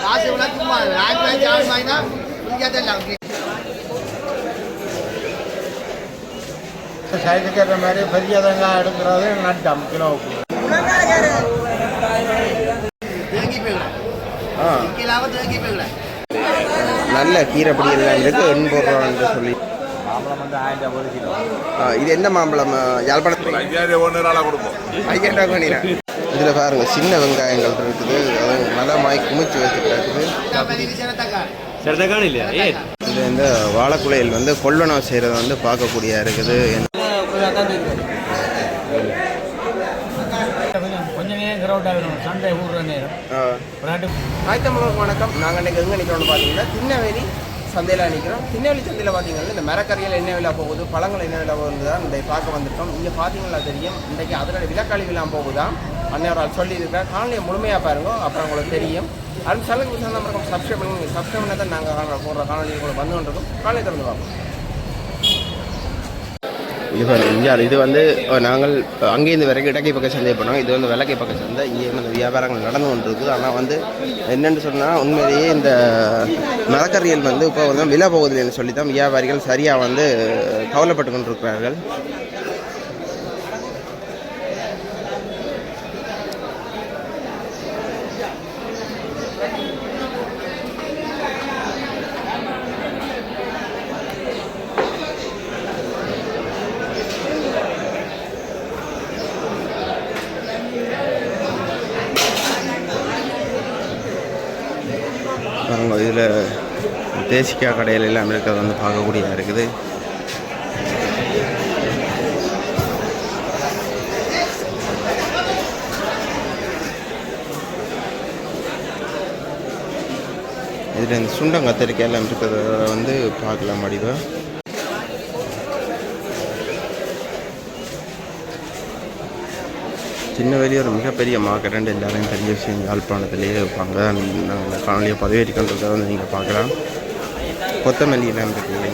காசு விட சும்மா ஆயிரத்தி ஆறு வாங்கினா இங்கே சைடுக்கிற மாதிரி பெரிய தேங்காய் எடுக்கிறது நட்டம் கிலோவுக்கு தேங்கி போயிடலாம் தேங்கி போயிடலாம். நல்ல கீரைப்படி எல்லாம் இருக்குது 80 ரூபான்னு சொல்லி. மாம்பழம் வந்து 1000 ரூபா கிலோ. இது என்ன மாம்பழம்? யாழ்ப்பாணத்தில் 5000 கொடுப்போம். 5000 பண்ணிடுறேன். இதில் பாருங்க சின்ன வெங்காயங்கள் இருக்குது, அது மலமாய் குமிச்சு வச்சுருக்குது. இது இந்த வாழைக்குலையில் வந்து கொள்வனவு செய்கிறத வந்து பார்க்கக்கூடிய இருக்குது. வணக்கம். நாங்கள் இன்றைக்கி எங்கே நிற்கிறோம்னு பார்த்தீங்கன்னா திண்ணவேலி சந்தையில் நிற்கிறோம். திண்ணவேலி சந்தையில் பார்த்தீங்கன்னா இந்த மரக்கறிகள் என்ன விலை போகுது, பழங்கள் என்ன விலை போகுது தான் இன்றைக்கு பார்க்க வந்துட்டோம். இங்கே பார்த்தீங்கன்னா தெரியும் இன்றைக்கி அதனுடைய விலக்களி விழா போகுதான் அன்னையோரால் சொல்லியிருக்கேன். காலையை முழுமையாக பாருங்க, அப்புறம் உங்களுக்கு தெரியும். அது சேனலுக்கு நம்ம சப்ஸ்கிரைப் பண்ணுங்க. சப்ஸ்கிரைப் பண்ணால் தான் நாங்கள் போடுற காணொலி உங்களுக்கு வந்து கொண்டிருக்கோம். காலையை திறந்து பார்ப்போம். இது வந்து நாங்கள் அங்கேருந்து வரைக்கும் இடக்கை பக்கம் சந்தை பண்ணோம். இது வந்து விளக்கை பக்கம் சந்தை. இங்கே வந்து வியாபாரங்கள் நடந்து கொண்டு இருக்குது. ஆனால் வந்து என்னென்னு சொன்னால் உண்மையிலேயே இந்த மரக்கறிகள் வந்து இப்போ வந்து விலை போகுதுன்னு சொல்லி தான் வியாபாரிகள் சரியாக வந்து கவலைப்பட்டு கொண்டிருக்கிறார்கள். இதில் தேசிக்காய் கடையில் எல்லாம் இருக்கிறது வந்து பார்க்கக்கூடியதாக இருக்குது. இதில் இந்த சுண்டம் கத்திரிக்காய் எல்லாம் இருக்கிறத வந்து பார்க்கலாம் முடியும். சின்னவேலி ஒரு மிகப்பெரிய மார்க்கெட், எல்லாரையும் பெரிய விஷயம் யாழ்ப்பாணத்திலேயே இருப்பாங்க. நாங்கள் காணொலியை பதிவேற்றிக்கொண்டதை வந்து நீங்கள் பார்க்கலாம். கொத்தமல்லி எல்லாம் இருக்குது.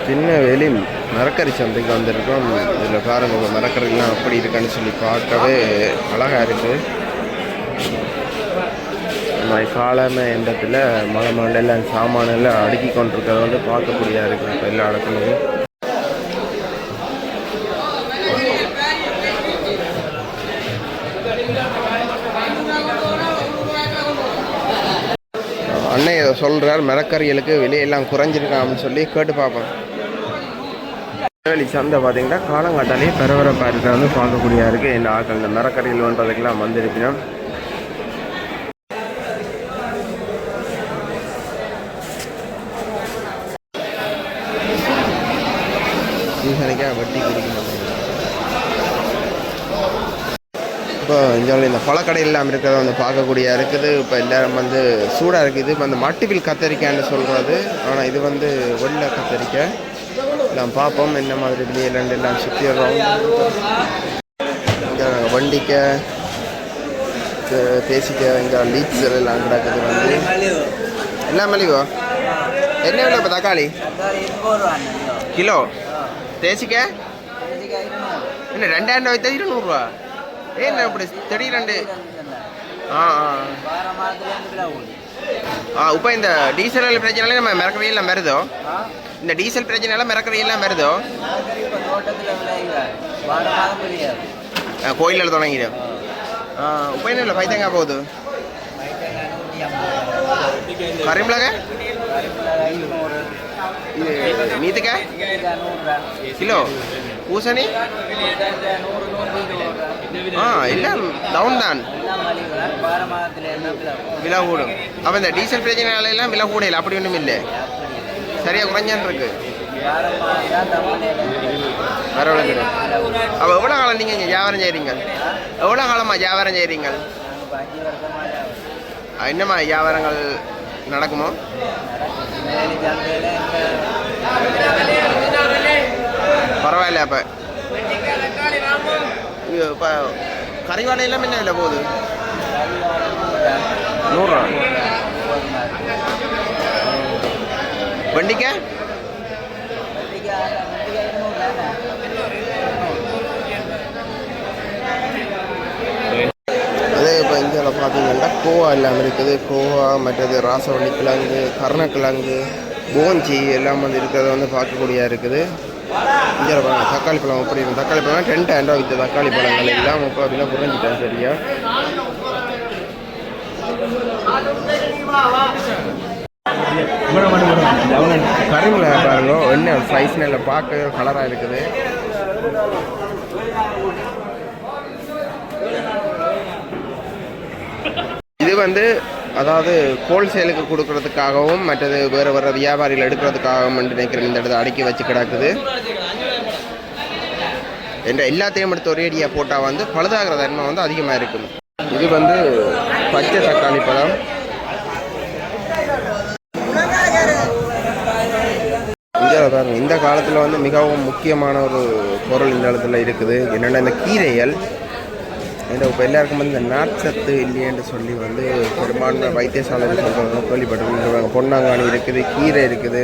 சின்னவேலி மரக்கறி சந்தைக்கு வந்திருக்கோம். இதில் பாருங்கள் மரக்கறிலாம் அப்படி இருக்குன்னு சொல்லி பார்க்கவே அழகாக இருக்குது. காலமே இடத்துல மலை மண்டையில் சாமானெல்லாம் அடுக்கி கொண்டிருக்கிறத வந்து பார்க்கக்கூடியதாக இருக்குது. இப்போ எல்லா இடத்துலையும் அன்னைய சொல்கிறார் மரக்கறிகளுக்கு விலையெல்லாம் குறைஞ்சிருக்கான்னு சொல்லி கேட்டு பார்ப்போம். திருநெல்வேலி சந்தை பார்த்தீங்கன்னா காலங்காட்டாலே பரபரப்பாக இருக்கிற வந்து பார்க்கக்கூடியதாக இருக்குது. இந்த ஆக்கள் இந்த மரக்கறிகள் பண்ணுறதுக்கெல்லாம் வந்திருக்கணும். சீசனுக்காக வட்டி குடிக்க மாட்டேங்க. இப்போ இந்த பழக்கடையில் எல்லாம் இருக்கிறத வந்து பார்க்கக்கூடிய இருக்குது. இப்போ எல்லோரும் வந்து சூடாக இருக்குது. இப்போ அந்த மட்டுவில் கத்தரிக்காய்ன்னு சொல்கிறது, ஆனால் இது வந்து வெள்ளை கத்தரிக்காய். எல்லாம் பார்ப்போம் என்ன மாதிரி வெளியிலேருந்து எல்லாம் சுற்றி வர்றோம். இங்கே வண்டிக்காய் தேசிக்காய் இங்கே லீக்ஸ் எல்லாம் கிடக்குது. வந்து எல்லாம் மலிவா என்ன விலை? இப்போ தக்காளி கிலோ, தேசிக்காய் என்ன 2000 ரூபாய் 200 ரூபா. ஏன் இப்படி திடீரெண்டு? இப்போ இந்த டீசல் பிரச்சனை நம்ம மரக்கறியெல்லாம் வருதோ? இந்த டீசல் பிரச்சனைலாம் மரக்கறியெல்லாம் வருதோ? கோயிலில் தொடங்கிடும். இப்போ என்ன இல்லை பைத்தங்காய் போகுது. கறிமிளகாய் இது நீத்துக்காய் கிலோ, பூசணி எல்லாம் டவுன் தான் விலை கூடும். அப்போ இந்த டீசல் பிரச்சனைனால எல்லாம் விலை கூட இல்லை, அப்படி ஒன்றும் இல்லை, சரியாக குறைஞ்சான் இருக்கு. பரவாயில்ல. அப்போ எவ்வளோ காலம் நீங்கள் இங்கே வியாபாரம் செய்கிறீங்க? எவ்வளோ காலமாக வியாபாரம் செய்கிறீங்க? என்னம்மா வியாபாரங்கள் நடக்குமோ? பரவாயில்ல. அப்போ இப்போ கறிவாடை எல்லாம் என்ன இல்லை போகுது? 100 ரூபா. வெண்டிக்காய் கோவா எல்லாம் இருக்குது. கோவா மற்றது ராசவள்ளி கிழங்கு, கருணக்கிழங்கு, போஞ்சி எல்லாம் வந்து இருக்கிறத வந்து பார்க்கக்கூடியதாக இருக்குது. இங்கே தக்காளி பழம் அப்படி இருக்கும். தக்காளி பழம் 10 ரூபா விற்ற தக்காளி பழங்கள் எல்லாம் 30 ரூபா குறைஞ்சிட்டேன் சரியா. கருமில் பாருங்க என்ன சைஸ் நல்ல பார்க்க கலராக இருக்குது. இது வந்து அதாவது ஹோல்சேலுக்கு கொடுக்கறதுக்காகவும் மற்றது வேறு வேறு வியாபாரிகள் எடுக்கிறதுக்காகவும் நினைக்கிறேன். இந்த இடத்துல அடுக்கி வச்சு கிடக்குது. என்ற எல்லாத்தையும் எடுத்து ஒரே அடியாக போட்டால் வந்து பழுதாகிற தன்மை வந்து அதிகமாக இருக்கும். இது வந்து பச்சை தக்காளி பழம். பாருங்க இந்த காலத்தில் வந்து மிகவும் முக்கியமான ஒரு பொருள் இந்த இடத்துல இருக்குது. என்னென்னா இந்த கீரைகள். இப்போ எல்லாருக்கும் வந்து இந்த நார்ச்சத்து இல்லையென்று சொல்லி வந்து பெரும்பான்மை வைத்தியசாலையில் சொல்கிறாங்க, கேள்விப்பட்டிருக்காங்க. பொன்னாங்கானி இருக்குது, கீரை இருக்குது.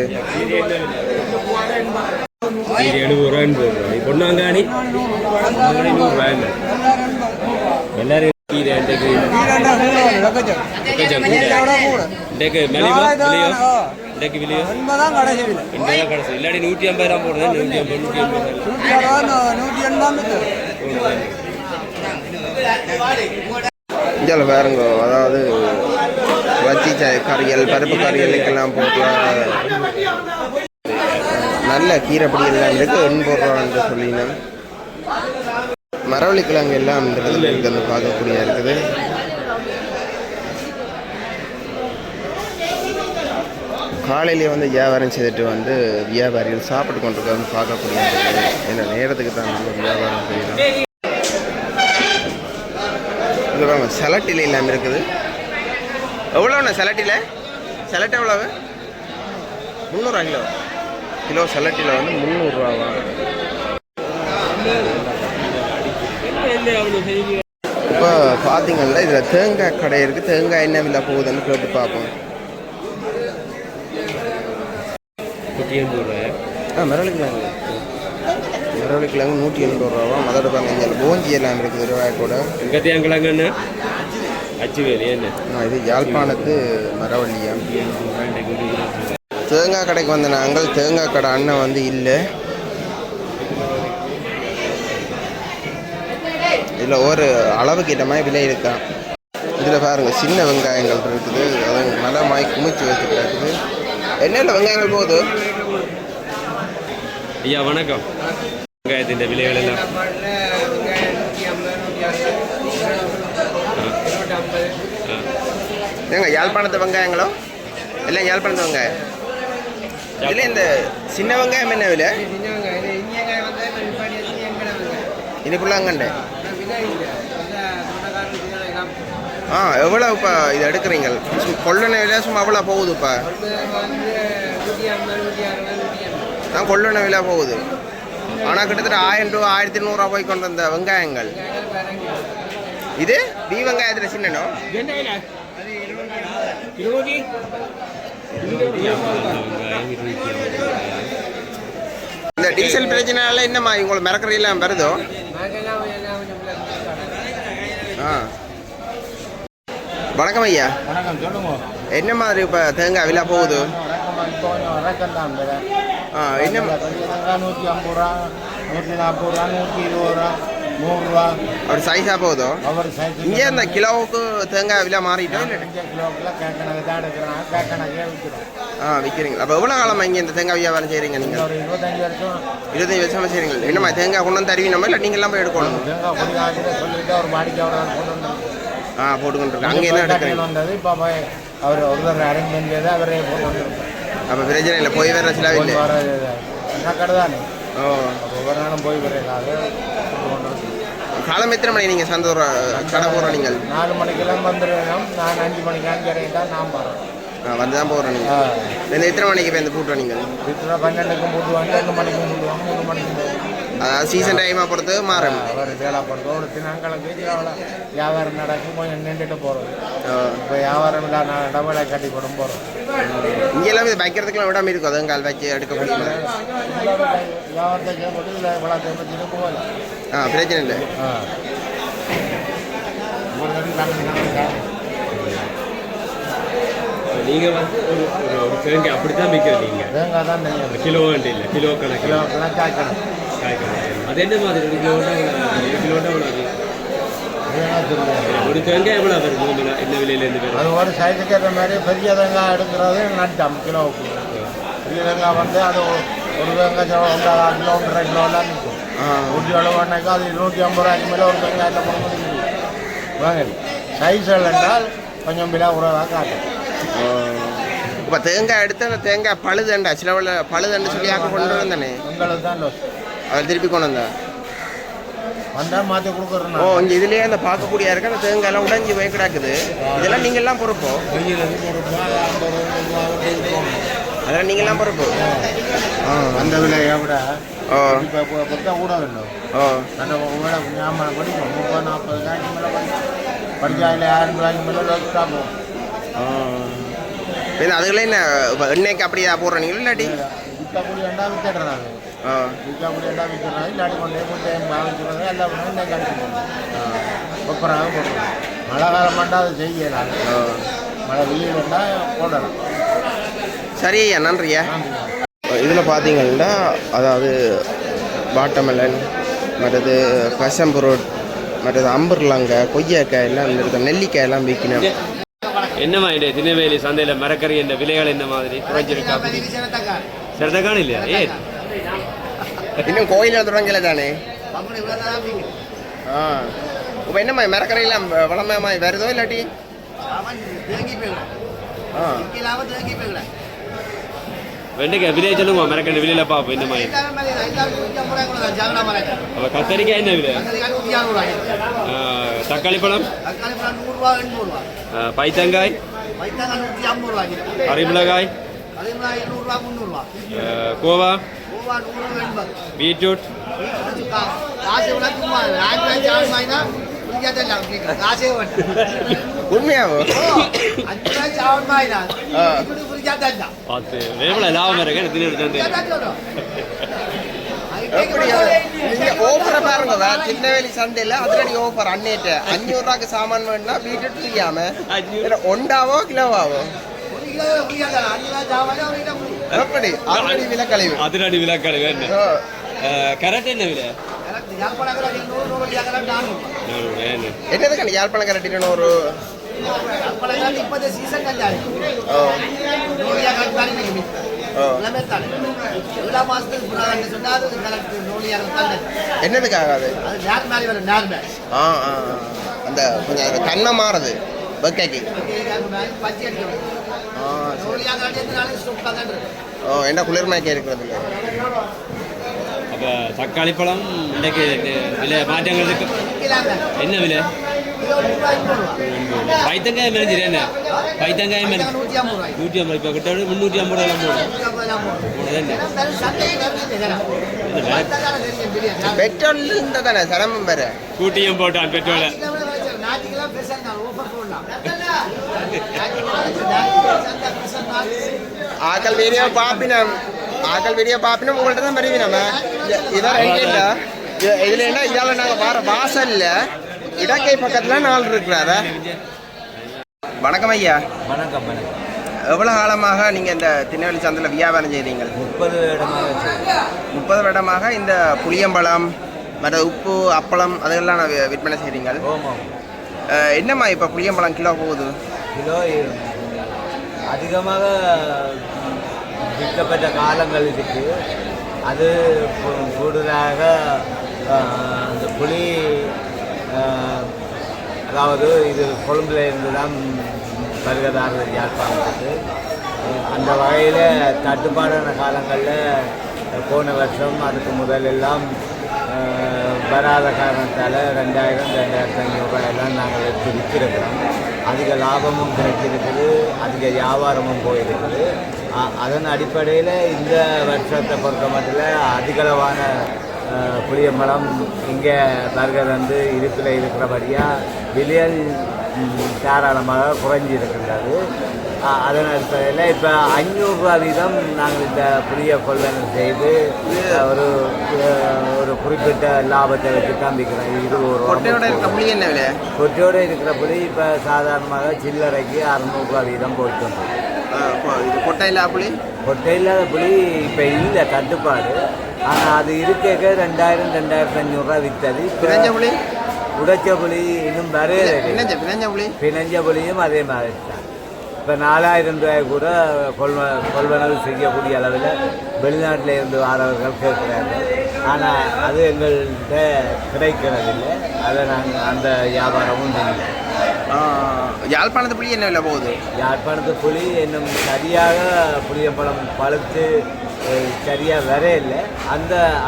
பொன்னாங்கானி எல்லாரும் கீரை இன்றைக்கு விலையோ கடைசி இல்லாடி 150 ரூபா போடுறேன். 150 இதில் பாருங்க அதாவது வச்சி கறியல் பருப்பு கறியலுக்கெல்லாம் போட்டுலாம் நல்ல கீரைப்படி எல்லாம் இருக்குது. 80 ரூபான்னு சொல்லினேன். மரவள்ளி கிழங்கு எல்லாம் இந்த இடத்துல இருக்கிறது பார்க்கக்கூடிய இருக்குது. காலையிலே வந்து வியாபாரம் செய்துட்டு வந்து வியாபாரிகள் சாப்பிட்டு கொண்டிருக்காங்க பார்க்கக்கூடிய இருக்குது. ஏன்னா நேரத்துக்கு தான் வியாபாரம் செய்யணும். இது வாங்க சலட்டில் இல்லாமல் இருக்குது. எவ்வளோண்ணா சலட்டில்? சலட் எவ்வளவு? 300 கிலோ. கிலோ சலட்டில் வந்து 300 ரூபாவா? இப்போ பார்த்தீங்கன்னா இதில் தேங்காய் கடை இருக்குது. தேங்காய் என்ன விலை போகுதுன்னு கேட்டு பார்ப்போம். மரவள்ளிக்கிழங்கு 180 ரூபாவா? மதோட பாருங்க போஞ்சி எல்லாம் இருக்குது ரூபாய் கூட. கிழங்குன்னு அச்சுவேலி என்ன இது யாழ்ப்பாணத்து மரவள்ளியா. தேங்காய் கடைக்கு வந்த நாங்கள் தேங்காய் கடை அண்ணன் வந்து இல்லை. இதில் ஒரு அளவுக்கு ஏற்ற மாதிரி விலை இருக்கா. இதில் பாருங்க சின்ன வெங்காயங்கள் இருக்குது. அது நல்லா மாய் குமிச்சு வச்சுட்டு இருக்குது. என்ன வெங்காயங்கள் போகுது? ஐயா வணக்கம். வெங்காயத்தின் விலைகள் எல்லாம் ஏங்க யாழ்ப்பாணத்து வெங்காயங்களோ எல்லாம் யாழ்ப்பாணத்து வெங்காயம். இல்லை இந்த சின்ன வெங்காயம் என்ன விலை? இது ஃபுல்லாங்கண்டே. எவ்வளோ இப்போ இது எடுக்கிறீங்க? கொள்ளனை விலை சும்மா அவ்வளோ போகுது. இப்போ நான் கொள்ளனை விலை போகுது. ஆனால் கிட்டத்தட்ட 1000 ரூபா 1200 ரூபா போய் கொண்டு வந்த வெங்காயங்கள். இது பி வெங்காயத்தில் சின்னனோ இந்த டீசல் பிரச்சனைனால என்னம்மா உங்களுக்கு மிரக்கறையெல்லாம் வருதோ? வணக்கம் ஐயா. வணக்கம், சொல்லுங்க. என்ன மாதிரி இப்போ தேங்காய் விலை போகுது? என்ன 150 ரூபா, 140 ரூபா, 120 ரூபா, 100 ரூபா அப்படி சைஸாக போகுதோ? இங்கே இந்த கிலோவுக்கு தேங்காய் விலை மாறிட்டோம். விற்கிறீங்க. அப்போ எவ்வளோ காலமாக இங்கே இந்த தேங்காய் வியாபாரம் செய்கிறீங்க நீங்கள்? 25 வருஷமாக செய்கிறீங்க. என்னம்மா தேங்காய் கொண்டு வந்து தருவீங்க இல்லை நீங்கள் எல்லாம் போய் எடுக்கணும்? போட்டுக்கொண்டு அங்கே என்ன எடுக்கிறீங்க? அவர் ஒருத்தர் அரேஞ்ச்மெண்ட் செய்து அவரே போட்டு. அப்போ பிரச்சனை இல்லை, போய் வேற சில இல்லை கடை தானே. ஒவ்வொரு நாளும் போய் வரையிலாக காலம் எத்தனை மணி நீங்கள் சந்தோர கடை போகிறோம்? நீங்கள் 4 மணிக்கெல்லாம் வந்துடுறோம். நான் 5 மணிக்கு 5:30 தான் நான் போகிறேன். வந்து தான் போகிறோம். நீங்கள் எத்தனை மணிக்கு இப்போ இந்த கூட்டுறோம்? நீங்கள் 12க்கும் போட்டுவாங்க, 2 மணிக்கும் போட்டுவாங்க, 3 மணிக்கும். அதாவது சீசன் டைமாக பொறுத்து மாறும். ஒரு வேலை பொறுத்து ஒரு தினங்களுக்கு வியாபாரம் நடக்கும், கொஞ்சம் நின்றுட்டு போகிறோம். இப்போ வியாபாரம் இல்லை, நான் டபுளை கட்டி கொண்டு போகிறோம். இங்கே எல்லாம் இது வைக்கிறதுக்குலாம் விடாமல் இருக்கும். அதுங்கால் வச்சு எடுக்க முடியும். வியாபாரத்தை போட்டு இல்லை வளர்த்து வச்சுட்டு போகல. பிரச்சனை இல்லை. நீங்கள் வந்து ஒரு தேங்காய் அப்படி தான் விற்கிறீங்க. தேங்காய் தான் தெரியும். கிலோ வண்டி இல்லை, கிலோ கணக்கு. கிலோ காய்க்கணும். அது என்ன மாதிரி ஒரு கிலோண்டா ஒரு தேங்காய் எவ்வளோ வருது? என்ன விலையிலேருந்து வரும்? அது ஒரு சைஸுக்கு ஏற்ற மாதிரி பெரிய தேங்காய் எடுக்கிறது நட்டம் கிலோவுக்கு. பெரிய தேங்காய் வந்து அது ஒரு தேங்காய் கிலோ 1.5 கிலோலாம் நிற்கும். 170 அது 150 ரூபாய்க்கு மேலே ஒரு தேங்காயில் கொண்டு வாங்க. சைஸ்கள் என்றால் கொஞ்சம் விலை உறவாக காட்டும். இப்போ தேங்காய் எடுத்து அந்த தேங்காய் பழுதண்டா சில பழுதண்டு சொல்லி ஆக்க கொண்டு வந்தானே உங்களுக்கு தான் லோஸ். அவர் திருப்பி கொண்டு வந்தா வந்தால் மாற்றி கொடுக்குறோம். ஓ இங்கே இதுலேயே அந்த பார்க்கக்கூடிய இருக்க அந்த தேங்காயெல்லாம் உடஞ்சி போய் கிடக்குது. இதெல்லாம் நீங்கள்லாம் பொறுப்போம். அதெல்லாம் நீங்கள்லாம் பொறுப்போம். அந்த விலையை விட ஓ இப்போ பொறுத்தா கூட வேண்டும். ஓ அந்த விலை ஞாபகம் படிக்கும் 30-40 காய்க்கு மேலே படித்தா இல்லை 6 ரூபாய்க்கு மேலே லோஸ் ஆகும். அதுகளே என்ன எண்ணெய்க்கு அப்படியே போடுறீங்களா இல்லாட்டி விற்கக்கூடிய ரெண்டா விற்றுறேன். நான் விற்கக்கூடிய ரெண்டா விற்றுறேன். இல்லாட்டி கொண்டே போட்டு பாவிச்சுறது எல்லாம் எண்ணெய் கிடைக்கும். அப்புறம் போடுறோம். மழை காலம் வேண்டாம் அதை செய்யலாம். மழை வெயில் வேண்டாம் போடலாம். சரி ஐயா, நன்றியா. இதில் பார்த்தீங்கன்னா அதாவது வாட்டர்மெலன், மற்றது கசம்புரோட், மற்றது அம்பர்லாங்காய், கொய்யாக்காய் எல்லாம் இருக்குது. நெல்லிக்காய் எல்லாம் விற்கணும். என்ன மாதிரி திருநெல்வேலி சந்தையில் மரக்கறி என்ற விலைகள் என்ன மாதிரி குறைஞ்சிருக்கா? சிறந்தக்கான இல்லையா? ஏன் இன்னும் கோயிலில் தொடங்கல தானே? இப்போ என்ன மாதிரி மரக்கறியெல்லாம் வளமாய் வருதோ இல்லாட்டி வெண்டைக்காய் விலையை சொல்லுங்க. மரக்கறி விலையில் பார்ப்போம் என்ன மாதிரி. அப்போ கத்தரிக்காய் என்ன விலை? தக்காளி பழம், பைத்தங்காய், கறிமிளகாய், கோவா, பீட்ரூட், உண்மையாவும் பார்த்து வேலை லாபம் இருக்கு. ஓஃபரை பாருங்க. திருநெல்வேலி சந்தையில் அதிரடி ஓஃபர். அன்னைட்டு 500 ரூபாய்க்கு சாமான் வேணும்னா பீட்ரூட் தெரியாம ஒண்டாவோ கிலோவாவோ எப்படி அதிரடி விலக்கழிவு. அதிரடி விலக்கழிவு என்ன? கரெக்ட் என்ன விலை? என்னதுக்கு யாழ்ப்பாணம் கரெக்ட் ஒரு என்னதுக்காக அது அந்த கொஞ்சம் கண்ணை மாறுது பக்கைக்கு. ஓ என்ன குளிர்மைக்கு இருக்கிறது. அப்போ தக்காளி பழம் இன்றைக்கு விலை மாற்றங்கள் இருக்கு. என்ன விலை? பைத்தங்காய் மெலிஞ்சிரு என்ன? பைத்தங்காய் மெலிஞ்சு 150. இப்போ கிட்ட 350 பெட்ரோல் இருந்தால் தானே சிரமம் பெற கூட்டியும் போட்டான் பெட்ரோலை. ஆக்கள் வீடியோ பாப்பினோம் உங்கள்கிட்ட தான் வருவீங்க. நம்ம இதான் இல்லை இதில் என்ன இதால் நாங்கள் வர வாசலில் இடக்கை பக்கத்தில் 4 இருக்கிறாரா. வணக்கம் ஐயா. வணக்கம். எவ்வளோ காலமாக நீங்கள் இந்த திருநெல்வேலி சந்தையில் வியாபாரம் செய்கிறீங்க? 30 வருடமாக இந்த புளியம்பழம் மற்ற உப்பு அப்பளம் அதெல்லாம் நான் விற்பனை செய்கிறீங்க. என்னம்மா இப்போ புளியம்பழம் கிலோ போகுது? கிலோ அதிகமாக விற்கப்பட்ட காலங்கள் இருக்குது. அது கூடுதலாக அந்த புளி அதாவது இது கொழும்புல இருந்து தான் வருகதாரர் யாழ்ப்பாணத்துக்கு. அந்த வகையில் தட்டுப்பாடான காலங்களில் போன வருஷம் அதுக்கு முதலெல்லாம் வராத காரணத்தால் 2000-2500 ரூபாயெல்லாம் நாங்கள் எடுத்து விற்கிறோம். அதிக லாபமும் கிடைச்சிருக்குது, அதிக வியாபாரமும் போயிருக்குது. அதன் அடிப்படையில் இந்த வருஷத்தை பொறுத்த மட்டும் அதிகளவான புளியம்பழம் இங்கே பர்கர் வந்து இருப்பில் இருக்கிறபடியாக விலையில் தாராளமாக குறைஞ்சிருக்கின்றது. அதன் அடிப்படையில் இப்போ 500 ரூபா வீதம் நாங்கள் இந்த புளியை கொள்வனை செய்து ஒரு குறிப்பிட்ட லாபத்தை வச்சு தான் விற்கிறோம். 20 ரூபா. புளி என்ன விலை? கொட்டியோடு இருக்கிற புளி இப்போ சாதாரணமாக சில்லறைக்கு 600 ரூபா வீதம் போயிட்டு இது கொட்டை இல்லா புளி கொட்டை இல்லாத புளி இப்போ இல்லை தட்டுப்பாடு. ஆனால் அது இருக்க 2000-2500 விற்றது. பிணைஞ்ச புளி உடைச்ச புளி இன்னும் வரையில. பிணைஞ்ச புளி பிணைஞ்ச புளியும் அதே மாதிரி தான். இப்போ 4000 ரூபாய் கூட கொள்வனவு செய்யக்கூடிய அளவில் வெளிநாட்டில் இருந்து வரவர்கள் கேட்குறாங்க. ஆனால் அது எங்கள்கிட்ட கிடைக்கிறதில்லை. அதை நாங்கள் அந்த வியாபாரமும் இல்லை. யாழ்ப்பாணத்து புளி என்ன விலை போகுது? யாழ்ப்பாணத்து புளி இன்னும் சரியாக புளியம்பழம் பழுத்து சரியாக வரையில்லை.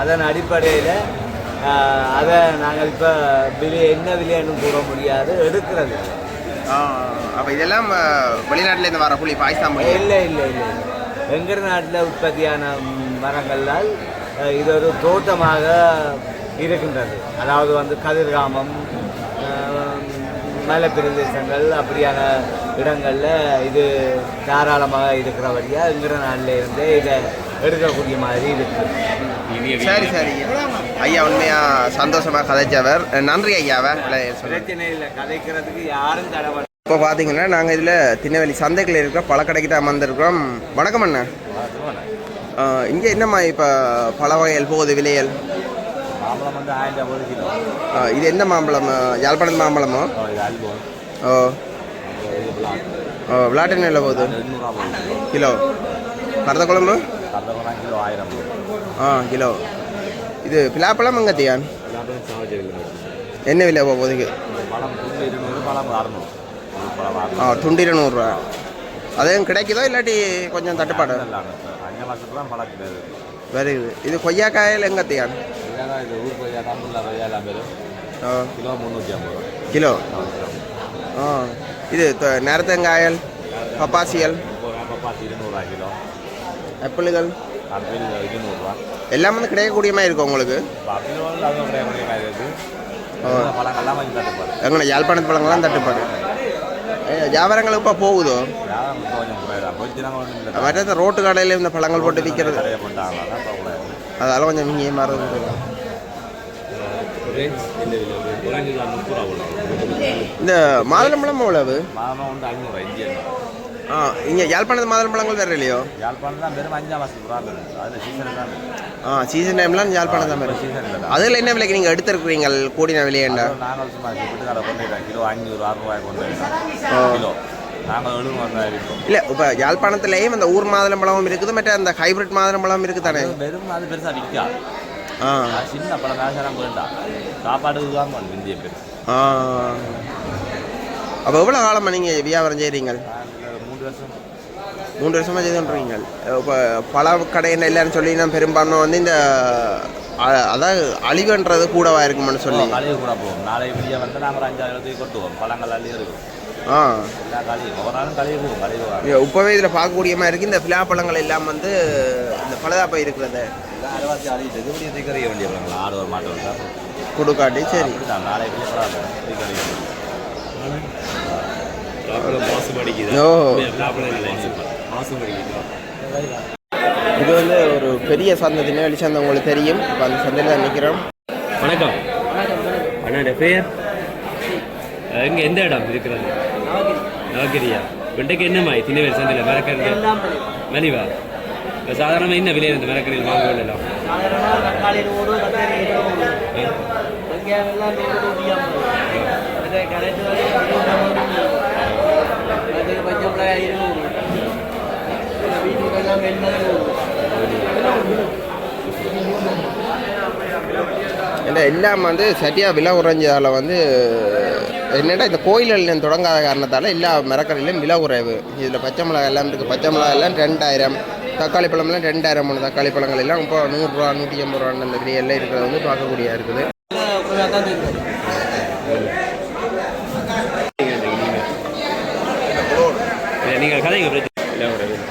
அதன் அடிப்படையில் அதை நாங்கள் இப்போ என்ன விலைன்னு கூற முடியாது, எடுக்கிறது. அப்போ இதெல்லாம் வெளிநாட்டிலேருந்து வர புளி, பாகிஸ்தான் புளி? இல்லை இல்லை இல்லை இல்லை, எங்கள் நாட்டில் உற்பத்தியான மரங்களால் இது ஒரு தோட்டமாக இருக்கின்றது. அதாவது வந்து கதிர்காமம், மலை பிரதேசங்கள் அப்படியான இடங்களில் இது தாராளமாக இருக்கிறபடியாக எங்கிற நாட்டில் இருந்து இதை எடுக்கக்கூடிய மாதிரி இருக்குது. சரி சரி ஐயா, உண்மையாக சந்தோஷமாக கதைச்சவர். நன்றி ஐயாவை. பிரச்சனை இல்லை, கதைக்கிறதுக்கு யாரும் தடவை. இப்போ பார்த்தீங்கன்னா நாங்கள் இதில் திருநெல்வேலி சந்தைகளில் இருக்கிற பழக்கடைக்கு தான் வந்திருக்கிறோம். வணக்கம் அண்ணா. இங்கே என்னம்மா இப்போ பல வகைகள் போகுது விலைகள்? மாம்பழம் வந்து 1000 கிலோ. இது எந்த மாம்பழம்? யாழ்ப்பாணத்து மாம்பழமோ? ஓ ஓ, விளாட்டு என்ன போகுது? கிலோ. கருத குழம்பு கிலோ 1000. கிலோ. இது பிலாப்பழம் எங்கத்தியான் என்ன விலை போகுதுக்கு? துண்டு 200 அதையும் கிடைக்குதோ இல்லாட்டி கொஞ்சம் தட்டுப்பாடு வருது? இது கொய்யாக்காயில் எங்கத்தியான்? கிலோ. இது நேரத்தங்காயல், பப்பாசியல், ஆப்பிள்கள் எல்லாம் வந்து கிடைக்கக்கூடிய மாதிரி இருக்கும் உங்களுக்கு? எங்கே யாழ்ப்பாணத்து பழங்கள்லாம் தட்டுப்பாடு? வியாபாரங்கள் இப்போ போகுதோ? மற்ற ரோட்டு கடையில் இந்த பழங்கள் போட்டு விற்கிறது அதெல்லாம் கொஞ்சம் இங்கே மாறுது. இந்த மாதுளம்பழம் எவ்வளவு? இங்கே யாழ்ப்பாணத்து மாதுளம்பழங்கள் வேறு இல்லையோ? சீசன் டைம்லாம் யாழ்ப்பாணம் தான் வேறு. அதில் என்ன விலைக்கு நீங்கள் எடுத்துருக்குறீங்க கூடின விலையேண்டா? இல்லை, இப்போ யாழ்ப்பாணத்துலேயும் அந்த ஊர் மாதுளம்பழமும் இருக்குது, மற்ற அந்த ஹைபிரிட் மாதுளம்பழம் இருக்குது தானே? சின்ன பழம் வேண்டாம், சாப்பாடுக்கு தான் இந்திய பேர். அப்போ எவ்வளோ காலமாக நீங்கள் வியாபாரம் செய்கிறீங்க? 3 வருஷமாக செய்துன்றீங்க. இப்போ பல கடைன்னு எல்லாரும் சொல்லினா பெரும்பான்மை வந்து இந்த அதாவது அழிவுன்றது கூடவா இருக்குமான்னு சொல்லி கழிவு கூட போகும். நாளை வெளியே வந்து நாங்கள் 5-6 இடத்துக்கு கொட்டுவோம். பழங்கள் அள்ளி இருக்கும். எல்லா கழிவு ஒரு நாளும் கழிவு போகும். கழிவு இப்போவே இதில் பார்க்கக்கூடிய மாதிரி இருக்குது. இந்த பிலாப்பழங்கள் எல்லாம் வந்து இந்த பழுதாப்பை இருக்கிறது அரைவாசி அழிட்டு இப்படி தீக்கறிய வேண்டிய பழங்கள் 6 ஒரு மாட்டு தான் கொடுக்காட்டி. சரி, நாளை வெளியே தீக்கறிய இது வந்து ஒரு பெரிய சந்தை, திருநெல்வேலி சந்தை உங்களுக்கு தெரியும். இப்போ அந்த சந்தையில் தான் நிற்கிறோம். வணக்கம் அண்ணா, பேர் எங்கே எந்த இடம் இருக்கிறது? நவகிரியா. வெண்டைக்கு என்ன மாய் திருநெல்வேலி சந்தையில் மரக்கறி மலிவா? சாதாரணமாக என்ன விலை இருந்து மரக்கறியில் வாங்குவோம்? எல்லாம் எல்லாம் வந்து சரியாக விலை குறைஞ்சதால் வந்து என்னடா இந்த கோயில்கள் தொடங்காத காரணத்தால் எல்லா மரக்கறியிலும் விலை குறைவு. இதில் பச்சை மிளகாய் எல்லாம் இருக்குது. பச்சை மிளகாய் எல்லாம் 2000, தக்காளி பழம்லாம் 2000. தக்காளி பழங்கள் எல்லாம் இப்போ 100 ரூபா 150 ரூபா அந்த விலையெல்லாம் இருக்கிறது வந்து பார்க்கக்கூடியா இருக்குது. நீங்கள் கதைங்க.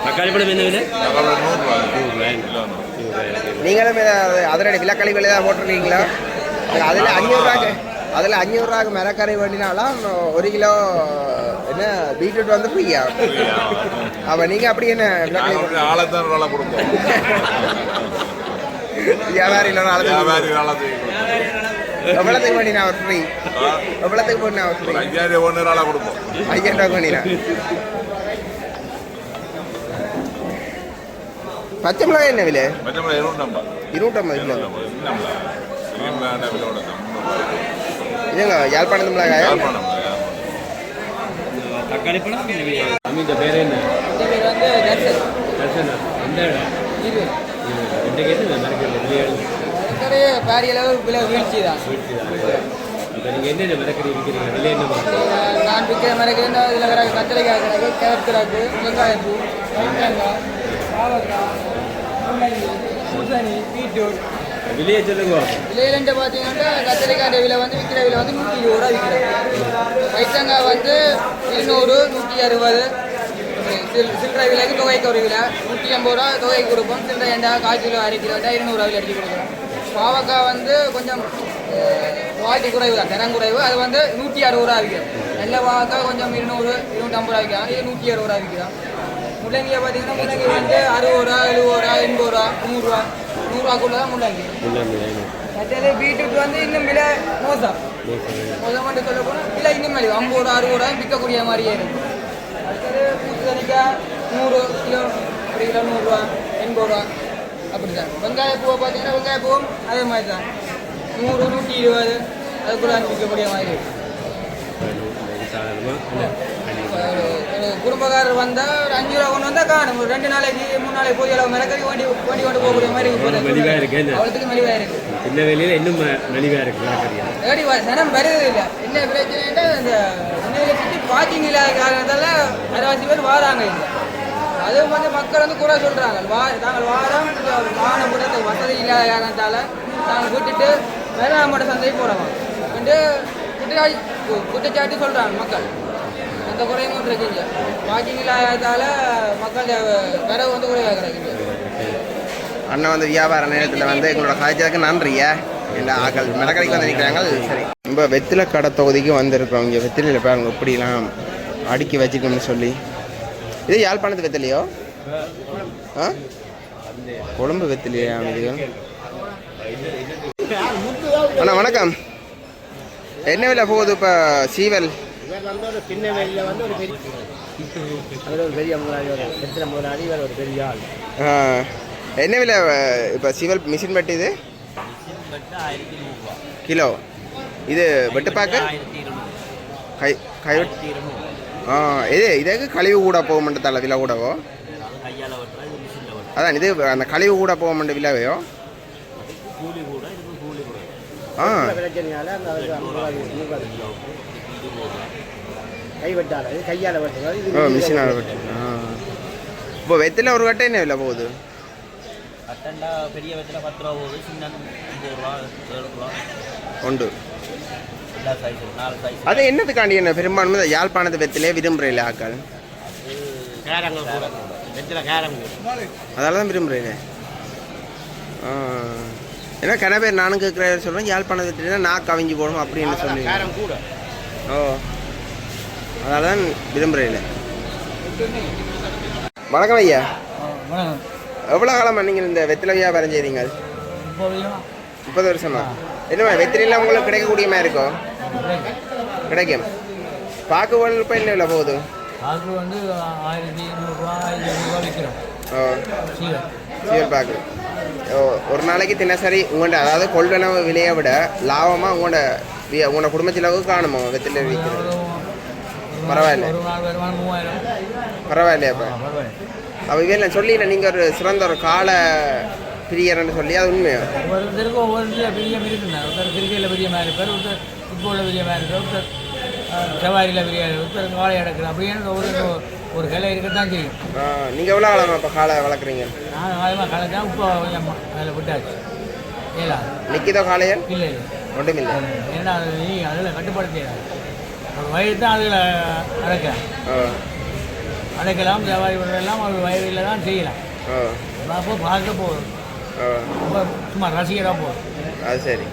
தக்காளி பழம் என்ன விலை? நீங்களும் அதனுடைய விலைக்கழி விலை தான் போட்டிருக்கீங்களா? அதில் 500 ரூபாய்க்கு அதில் 500 ரூபாய்க்கு மரக்கறி வேண்டினாலும் 1 கிலோ என்ன பீட்ரூட் வந்து ஃப்ரீயா? அப்போ நீங்கள் அப்படி என்ன வியாபாரியில் எவ்வளோத்துக்கு பண்ணினா அவர் ஃப்ரீ? எவ்வளோத்துக்கு பண்ணினா அவர் ஃப்ரீ? 5000 ரூபா கொடுப்போம். 5000 ரூபா பண்ணினா பச்சை மிளகாய் என்ன விலை? மற்ற 250 250 கிலோ. விலோட இதுங்க யாழ்ப்பாணத்து மிளகாயா? தக்காளி பழம் இந்த பேர் என்ன? வந்து தர்சனா. எந்த இடம்? இது இன்றைக்கு என்ன மரக்கறி பாரிய அளவு விலை வீழ்ச்சி தான். இப்போ நீங்கள் என்னென்ன மரக்கறி விற்கிறீங்க? விலை என்ன? நான் விற்கிற மரக்கறி இதில் கிடக்கு கத்திரிக்காய் கிடக்கு, கேரட் கிடக்கு, வெங்காயப்பூ, வெங்காயம், பாவக்காய், முள்ளங்கி, பூசணி, பீட்ரூட். விலையை சொல்லுங்க. விலையிலன்ட்டு பார்த்தீங்கன்னா கத்திரிக்காய் விலை வந்து விற்கிற விலை வந்து 120 ரூபா விற்கிறேன். வைத்தங்காய் வந்து 200, 160. சில்லறை விலைக்கு தொகைக்கு ஒரு விலை 150 ரூபா தொகைக்கு கொடுப்போம். சில்லறை ஏண்டா 1/4 கிலோ 1/2 கிலோ 200 ரூபா அடிச்சு கொடுக்குறோம். பாவக்காய் வந்து கொஞ்சம் குவாலிட்டி குறைவு தான், தரம் குறைவு. அது வந்து 160 ரூபா விற்கிறோம். நல்ல பாவக்காய் கொஞ்சம் 200, 250 ரூபா விற்கிறோம். இது 160 ரூபா விற்கிறோம். முள்ளங்கியை பார்த்தீங்கன்னா முள்ளங்கி வந்து 60 ரூபா, 70 ரூபா, 80 ரூபா, 100 ரூபா, 100 ரூபாக்குள்ள தான் முள்ளங்கி. மற்றது பீட்ரூட் வந்து இன்னும் விலை மோசம் மட்டும் சொல்ல போனால் விலை இன்னும் மாதிரி 50 ரூபா, 60 ரூபா விற்கக்கூடிய மாதிரியே இருக்கும். அடுத்தது பூசணிக்காய் 100 கிலோ, ஒரு கிலோ 100 ரூபா, 80 ரூபா அப்படி தான். வெங்காயப்பூவை பார்த்தீங்கன்னா வெங்காயப்பூவும் அதே மாதிரி தான் 100, 120 அதுக்குள்ள விற்கக்கூடிய மாதிரி இருக்கும். ஒரு குடும்பக்காரர் வந்தால் ஒரு 5 ரூபா கொண்டு வந்தால் காணும். ஒரு 2 நாளைக்கு 3 நாளைக்கு போய் அளவு மிளகறி வண்டி கொண்டு போகக்கூடிய மாதிரி அவ்வளோத்துக்கு மலிவாக இருக்குது. இந்த வேலையில் இன்னும் மலிவாக இருக்குது. ஏடி சனம் வருது இல்லை. என்ன பிரச்சனைன்னா இந்த உண்மையில சுற்றி பார்க்கிங் இல்லாத காரணத்தால் அரைவாசி பேர் வாராங்க இல்லை. அதுவும் வந்து மக்கள் வந்து கூட சொல்கிறாங்க தாங்கள் வாரம் வாகனம் கூட வசதி இல்லாத காரணத்தால் நாங்கள் விட்டுட்டு வேளாண்மோட சந்தைக்கு போகிறோம் என்று குற்றச்சாட்டு சொல்கிறாங்க மக்கள். அந்த குறையும் இருக்குங்க. பார்க்கிங் இல்லாததால் மக்கள் விரவு வந்து குறைவாக கிடைக்குங்க. அண்ணன் வந்து வியாபார நேரத்தில் வந்து எங்களோட காய்ச்சலுக்கு நன்றியா இல்லை ஆக்கள் மிளகடைக்கு வந்து நிற்கிறாங்க. சரி, நம்ம வெத்திலை கடை தொகுதிக்கு வந்திருக்கிறோம். இங்கே வெத்திலையில் பாருங்க இப்படிலாம் அடுக்கி வச்சுக்கணும்னு சொல்லி. இது யாழ்ப்பாணத்து வெத்திலையோ? ஆ, கொழும்பு வெத்திலையா இதுகள்? அண்ணா வணக்கம். என்ன விலை போகுது இப்போ சீவல்? சின்ன வெளியில் வந்து ஒரு பெரிய முதலாளி, வெத்திலை முதலாளி, ஒரு பெரிய ஆள். என்ன விலை இப்போ சீவல் மிஷின் பட்டு? இது கிலோ. இது வெட்டுப்பாக்கு கை இதுக்கு கழிவு கூட போக மாட்டேன் விலை கூடவோ? அதான் இது அந்த கழிவு கூட போக மாட்டேன் விலைவையோ? ஆ, கையால் வெட்டுறது, மிஷினால் வெட்டு. இப்போ வெத்தில ஒரு கட்டை என்ன விலை போகுது? பெரிய வெத்தில 10 ரூபா போகுது, சின்ன 9 ரூபா, 7 ரூபா உண்டு. எல்லா சைஸு 4 சைஸ். அது என்னத்துக்காண்டி என்ன பெரும்பான்மை யாழ்ப்பாணத்து வெத்திலே விரும்புகிறீங்களே ஆக்கள்? அதனால தான் விரும்புகிறேன். ஏன்னா கன பேர் நானும் கேட்குற சொல்கிறேன், யாழ்ப்பாணத்து வெத்தினா நான் கவிஞ்சி போகணும் அப்படின்னு சொல்லி. ஓ, அதனால தான் விரும்புகிறேன். வணக்கம் ஐயா. எவ்வளோ காலமாக நீங்கள் இந்த வெத்திலை வியாபாரம் செய்கிறீங்க? 30 வருஷமா? என்னம்மா வெத்திலையில் உங்களுக்கு கிடைக்கக்கூடிய மாதிரி இருக்கோ? கிடைக்கும். பாக்கு இப்போ என்ன விலை போகுது? பாக்கு வந்து 1200 ரூபா, 1500 விற்கிறோம். ஓ, சீவல் பாக்கு. ஓ, ஒரு நாளைக்கு தினசரி உங்கள்கிட்ட அதாவது கொள்வனவு விலையை விட லாபமாக உங்களோட குடும்ப செலவுக்கு காணுமோ வெத்திலை விற்கிறது? பரவாயில்ல, பரவாயில்லையா? அப்போ இதில் சொல்லி நீங்கள் ஒரு சிறந்த ஒரு கால பிரியர்னு சொல்லி அது உண்மையா? ஒவ்வொருத்தருக்கும் ஒவ்வொரு பெரிய இருக்குங்க. ஒருத்தர் கிரிக்கெட்டில் பெரிய மாதிரி இருப்பார், ஒருத்தர் ஃபுட்பாலில் பெரிய மாதிரி இருப்பார், ஒருத்தர் சவாரியில் பெரிய, ஒருத்தர் காலை அடக்குற அப்படின்னு ஒரு கிளை இருக்கத்தான் செய்யும். நீங்கள் எவ்வளோ காலமாக இப்போ காலை வளர்க்குறீங்க? நான் காலமாக காலை தான் இப்போ அதில் விட்டாச்சு. ஏலா நிற்கிதோ காலையல்? இல்லை இல்லை, ஒன்றும் இல்லை. ஏன்னா நீ அதில் கட்டுப்படுத்த ஒரு வயது தான் அதில் அடைக்கலாம். வியாபாரி எல்லாம் ஒரு வயதில் தான் செய்யலாம். அப்போ பார்க்க போதும், சும்மா ரசிகராக போதும். அது சரி.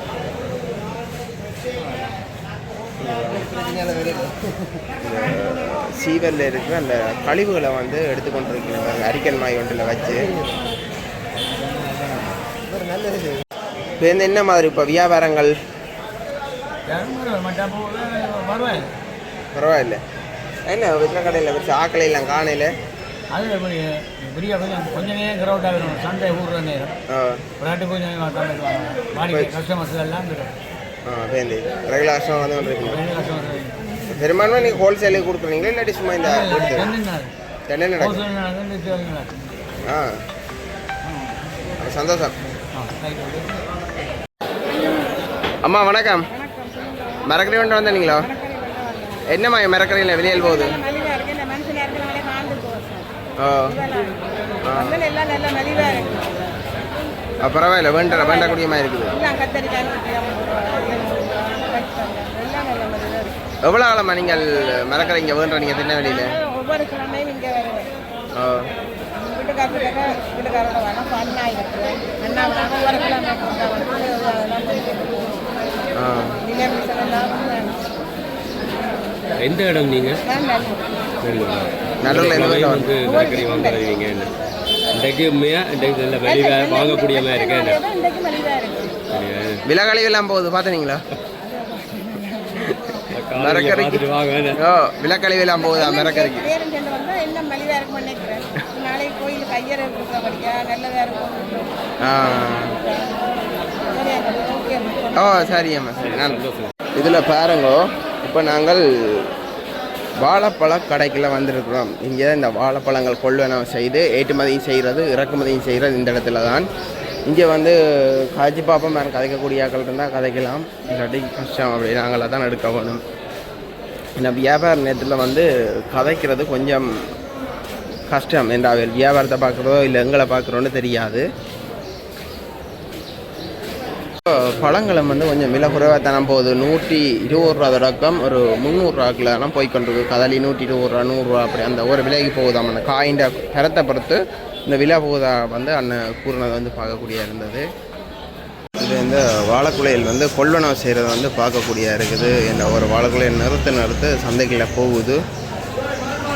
சீவலில் இருக்கிற அந்த கழிவுகளை வந்து எடுத்துக்கொண்டிருக்கிறாங்க அரிக்கல் மாய் ஒன்றில் வச்சு. இப்போ என்ன மாதிரி இப்போ வியாபாரங்கள்? பரவாயில்ல. பரவாயில்ல. என்ன வெற்றில கடையில் வச்சு ஆக்கலையெல்லாம் காணையில் அது பெரிய கொஞ்சம் நேரம் கிரௌட் ஆகிடும் சண்டை ஊடுற நேரம் விளையாட்டு கொஞ்சம் வாடிக்கை கஸ்டமர்ஸ் எல்லாம் வேண்டி ரெகுலர் கஸ்டமர் வந்து வந்துருக்கீங்க. பெரும்பான்மை நீங்கள் ஹோல்சேலுக்கு கொடுக்குறீங்களா இல்லாட்டி சும்மா இந்த தென்னை நடக்கும்? சந்தோஷம். அம்மா வணக்கம். மரக்கறி கொண்டு வந்தீங்களோ? என்னம்மா மரக்கறியில் வெளியில் போகுது? பரவாயில்ல, வேண்டக்கூடிய மாதிரி இருக்குது. எவ்வளோ காலமா நீங்கள் மரக்கறி இங்கே வேண்டுறீங்க திருநெல்வேலியில்? ஒவ்வொரு கிழமையும் இங்கே வருவேன். வீட்டுக்காரோட வரம் பண்ணாயிருக்கு ஒவ்வொரு கிழமை எந்த இடம் நீங்கள்? நல்லூரில் வந்து மரக்கறி வாங்க வருவீங்க. இன்றைக்கு நல்ல மலிவாக வாங்கக்கூடிய மாதிரி இருக்கேன். விலை கழிவெல்லாம் போகுது பார்த்தீங்களா? மரக்கறிக்கு விலக்கழிவெல்லாம் போகுதா? மரக்கறிக்கு எல்லாம் மலிவாக இருக்கும் நினைக்கிறேன். நாளைக்கு கோயிலுக்கு ஐயர் இருக்கிறபடியா நல்லதாக இருக்கும். சரியாம்மா சரி. நான் இதில் பாருங்க, இப்போ நாங்கள் வாழைப்பழ கடைக்குள்ள வந்திருக்கிறோம். இங்கே இந்த வாழைப்பழங்கள் கொள்வனவு செய்து ஏற்றுமதியும் செய்கிறது இறக்குமதியும் செய்கிறது இந்த இடத்துல தான். இங்கே வந்து காய்ச்சி பார்ப்போம், வேறு கதைக்கக்கூடிய ஆக்கள் இருந்தால் கதைக்கலாம், இல்லாட்டி கஷ்டம். அப்படி நாங்களாக தான் எடுக்க வேணும். இந்த வியாபார நேரத்தில் வந்து கதைக்கிறது கொஞ்சம் கஷ்டம். என்றால் வியாபாரத்தை பார்க்குறதோ இல்லை எங்களை பார்க்குறோன்னு தெரியாது. பழங்களும் வந்து கொஞ்சம் விலை குறைவாக தானே போகுது. 120 ரூபா தொடக்கம் ஒரு 300 ரூபாக்குள்ள தான் போய்கொண்டிருக்கு. கதலி 120 ரூபா 100 ரூபா அப்படி அந்த ஒரு விலைக்கு போகுதாம். அந்த காயின்ற கரத்தை பொறுத்து இந்த விலை போகுதா வந்து அண்ணன் கூறினது வந்து பார்க்கக்கூடிய இருந்தது. இது இந்த வாழைக்குலையில் வந்து கொள்வனவு செய்கிறது வந்து பார்க்கக்கூடிய இருக்குது. இந்த ஒரு வாழைக்குலையை நிறுத்து சந்தைகளில் போகுது.